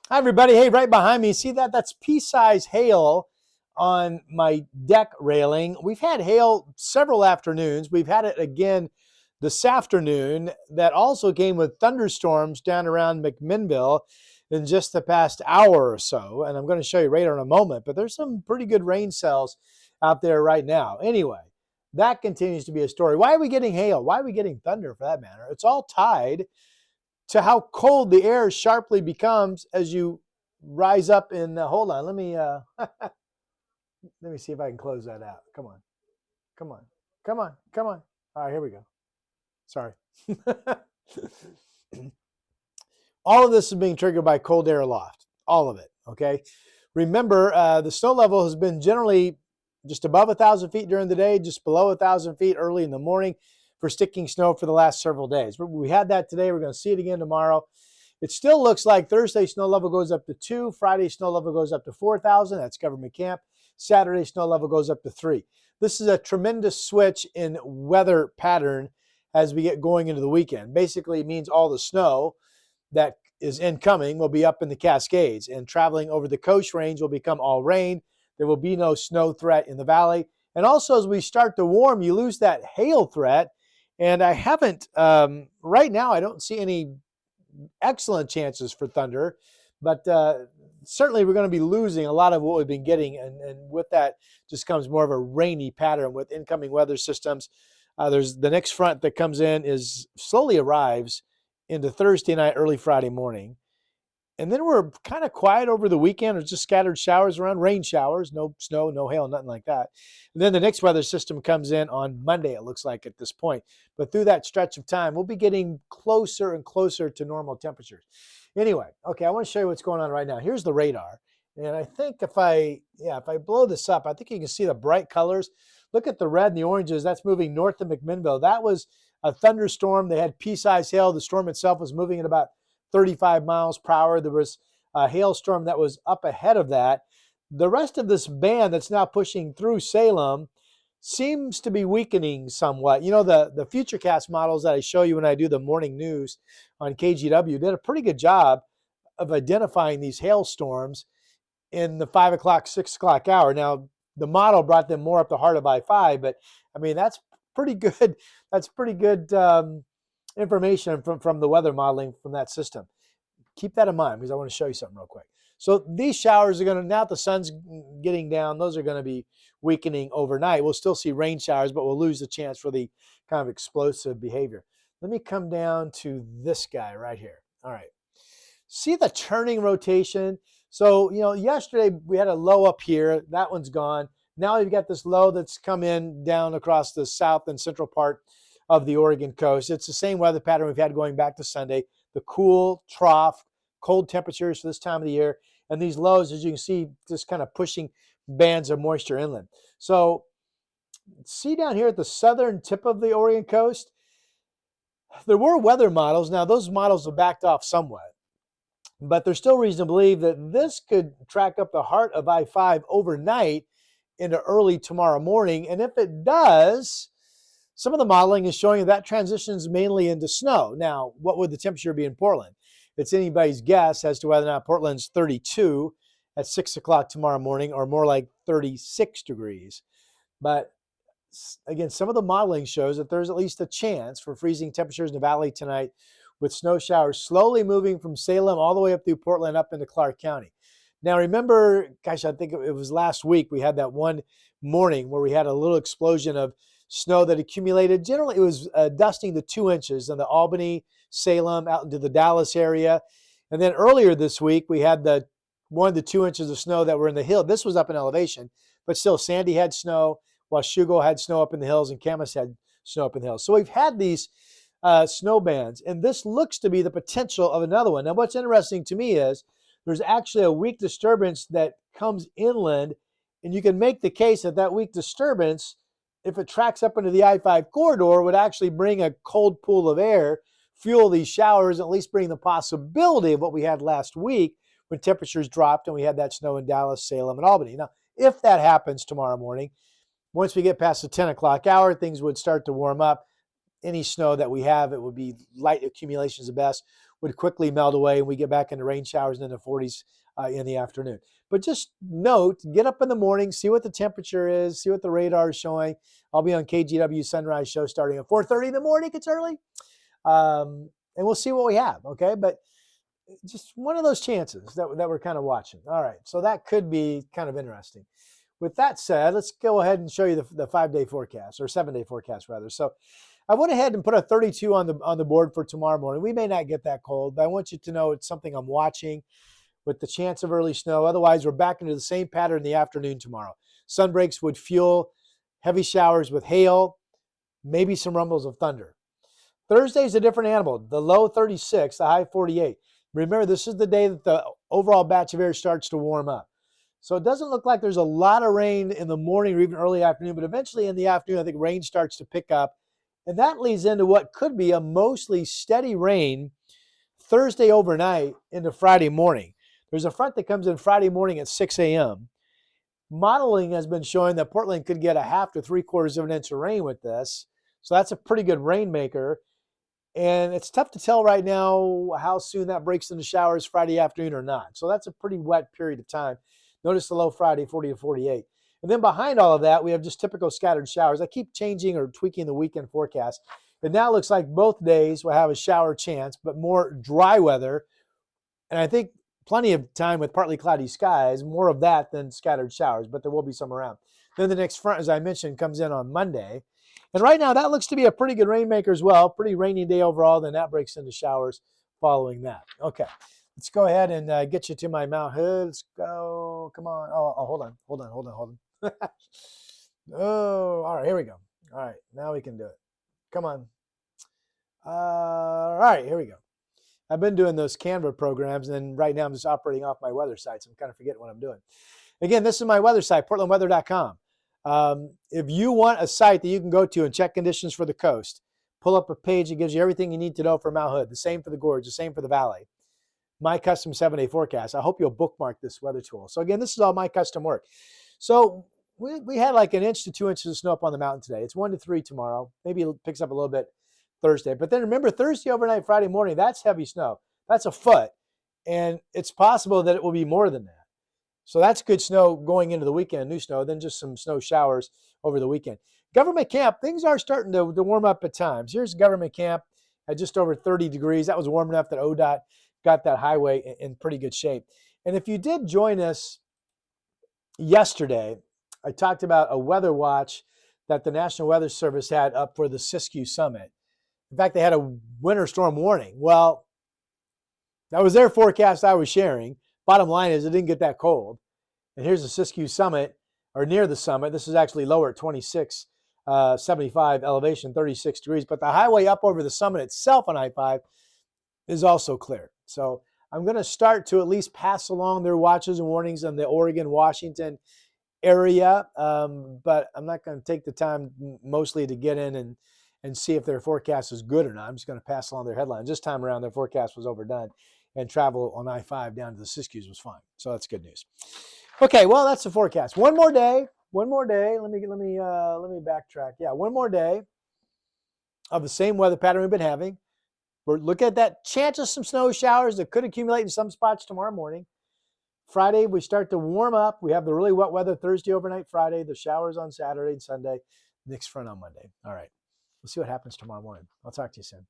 Hi, everybody. Hey, right behind me, see that? That's pea-size hail on my deck railing. We've had hail several afternoons. We've had it again this afternoon that also came with thunderstorms down around McMinnville in just the past hour or so. And I'm going to show you radar in a moment, but there's some pretty good rain cells out there right now. Anyway, that continues to be a story. Why are we getting hail? Why are we getting thunder for that matter? It's all tied to how cold the air sharply becomes as you rise up in hold on, let me see if I can close that out. Come on. Come on. Come on. Come on. All right, here we go. Sorry. All of this is being triggered by cold air aloft. All of it. Okay. Remember, the snow level has been generally just above 1,000 feet during the day, just below 1,000 feet early in the morning for sticking snow for the last several days. We had that today. We're going to see it again tomorrow. It still looks like Thursday snow level goes up to 2. Friday snow level goes up to 4,000. That's government camp. Saturday snow level goes up to 3. This is a tremendous switch in weather pattern as we get going into the weekend. Basically, it means all the snow that is incoming will be up in the Cascades, and traveling over the Coast Range will become all rain. There will be no snow threat in the valley. And also, as we start to warm, you lose that hail threat. And I haven't, right now, I don't see any excellent chances for thunder, but certainly we're going to be losing a lot of what we've been getting. And with that just comes more of a rainy pattern with incoming weather systems. There's the next front that comes in is slowly arrives into Thursday night, early Friday morning. And then we're kind of quiet over the weekend. There's just scattered showers around, rain showers, no snow, no hail, nothing like that. And then the next weather system comes in on Monday, it looks like at this point. But through that stretch of time, we'll be getting closer and closer to normal temperatures. Anyway, okay, I want to show you what's going on right now. Here's the radar. And I think if I blow this up, I think you can see the bright colors. Look at the red and the oranges. That's moving north of McMinnville. That was a thunderstorm. They had pea-sized hail. The storm itself was moving at about 35 miles per hour. There was a hailstorm that was up ahead of that. The rest of this band that's now pushing through Salem seems to be weakening somewhat. You know, the Futurecast models that I show you when I do the morning news on KGW did a pretty good job of identifying these hailstorms in the 5 o'clock, 6 o'clock hour. Now, the model brought them more up the heart of I-5, but I mean, that's pretty good. That's pretty good information from the weather modeling from that system. Keep that in mind because I want to show you something real quick. So these showers are going to, now that the sun's getting down, those are going to be weakening overnight. We'll still see rain showers, but we'll lose the chance for the kind of explosive behavior. Let me come down to this guy right here. All right. See the turning rotation? So, you know, yesterday we had a low up here. That one's gone. Now we've got this low that's come in down across the south and central part of the Oregon coast. It's the same weather pattern we've had going back to Sunday. The cool, trough, cold temperatures for this time of the year. And these lows, as you can see, just kind of pushing bands of moisture inland. So see down here at the southern tip of the Oregon coast, there were weather models. Now, those models have backed off somewhat, but there's still reason to believe that this could track up the heart of I-5 overnight into early tomorrow morning. And if it does, some of the modeling is showing that transitions mainly into snow. Now, what would the temperature be in Portland? It's anybody's guess as to whether or not Portland's 32 at 6 o'clock tomorrow morning or more like 36 degrees. But again, some of the modeling shows that there's at least a chance for freezing temperatures in the valley tonight with snow showers slowly moving from Salem all the way up through Portland up into Clark County. Now, remember, gosh, I think it was last week we had that one morning where we had a little explosion of snow that accumulated. Generally, it was dusting to 2 inches in the Albany, Salem, out into the Dallas area. And then earlier this week, we had the 1 to 2 inches of snow that were in the hill. This was up in elevation, but still Sandy had snow, Washougal had snow up in the hills, and Camas had snow up in the hills. So we've had these snow bands, and this looks to be the potential of another one. Now, what's interesting to me is there's actually a weak disturbance that comes inland, and you can make the case that that weak disturbance, if it tracks up into the I-5 corridor, would actually bring a cold pool of air, fuel these showers, at least bring the possibility of what we had last week when temperatures dropped and we had that snow in Dallas, Salem, and Albany. Now, if that happens tomorrow morning, once we get past the 10 o'clock hour, things would start to warm up. Any snow that we have, it would be light accumulations at best, would quickly melt away and we get back into rain showers in the 40s in the afternoon. But just note, get up in the morning, see what the temperature is, see what the radar is showing. I'll be on KGW Sunrise Show starting at 4:30 in the morning. It's early. And we'll see what we have, okay? But just one of those chances that we're kind of watching. All right, so that could be kind of interesting. With that said, let's go ahead and show you the 5-day forecast, or 7-day forecast rather. So I went ahead and put a 32 on the board for tomorrow morning. We may not get that cold, but I want you to know it's something I'm watching with the chance of early snow. Otherwise, we're back into the same pattern in the afternoon tomorrow. Sun breaks would fuel heavy showers with hail, maybe some rumbles of thunder. Thursday's a different animal. The low 36, the high 48. Remember, this is the day that the overall batch of air starts to warm up. So it doesn't look like there's a lot of rain in the morning or even early afternoon, but eventually in the afternoon, I think rain starts to pick up. And that leads into what could be a mostly steady rain Thursday overnight into Friday morning. There's a front that comes in Friday morning at 6 a.m. Modeling has been showing that Portland could get a half to 3/4 of an inch of rain with this. So that's a pretty good rainmaker. And it's tough to tell right now how soon that breaks into showers Friday afternoon or not. So that's a pretty wet period of time. Notice the low Friday, 40 to 48. And then behind all of that, we have just typical scattered showers. I keep changing or tweaking the weekend forecast. It now looks like both days will have a shower chance, but more dry weather. And I think plenty of time with partly cloudy skies, more of that than scattered showers, but there will be some around. Then the next front, as I mentioned, comes in on Monday. And right now, that looks to be a pretty good rainmaker as well. Pretty rainy day overall. Then that breaks into showers following that. Okay, let's go ahead and get you to my Mount Hood. Let's go. Come on. Oh, hold on. Oh, all right. Here we go. All right, now we can do it. Come on. All right, here we go. I've been doing those Canva programs, and right now I'm just operating off my weather site, so I'm kind of forgetting what I'm doing. Again, this is my weather site, portlandweather.com. If you want a site that you can go to and check conditions for the coast, pull up a page that gives you everything you need to know for Mount Hood. The same for the gorge, the same for the valley. My custom 7-day forecast. I hope you'll bookmark this weather tool. So again, this is all my custom work. So we had like 1 inch to 2 inches of snow up on the mountain today. It's 1 to 3 tomorrow. Maybe it picks up a little bit Thursday. But then remember, Thursday overnight, Friday morning, that's heavy snow. That's a foot. And it's possible that it will be more than that. So that's good snow going into the weekend, new snow, then just some snow showers over the weekend. Government camp, things are starting to warm up at times. Here's government camp at just over 30 degrees. That was warm enough that ODOT got that highway in pretty good shape. And if you did join us yesterday, I talked about a weather watch that the National Weather Service had up for the Siskiyou Summit. In fact, they had a winter storm warning. Well, that was their forecast I was sharing. Bottom line is it didn't get that cold. And here's the Siskiyou Summit, or near the summit. This is actually lower at 2675 elevation, 36 degrees. But the highway up over the summit itself on I-5 is also clear. So I'm going to start to at least pass along their watches and warnings in the Oregon, Washington area. But I'm not going to take the time mostly to get in and see if their forecast is good or not. I'm just going to pass along their headlines. This time around, their forecast was overdone, and travel on I-5 down to the Siskiyous was fine. So that's good news. Okay, well, that's the forecast. One more day. Let me backtrack. Yeah, one more day of the same weather pattern we've been having. We're looking at that chance of some snow showers that could accumulate in some spots tomorrow morning. Friday, we start to warm up. We have the really wet weather Thursday overnight, Friday, the showers on Saturday and Sunday, next front on Monday. All right, we'll see what happens tomorrow morning. I'll talk to you soon.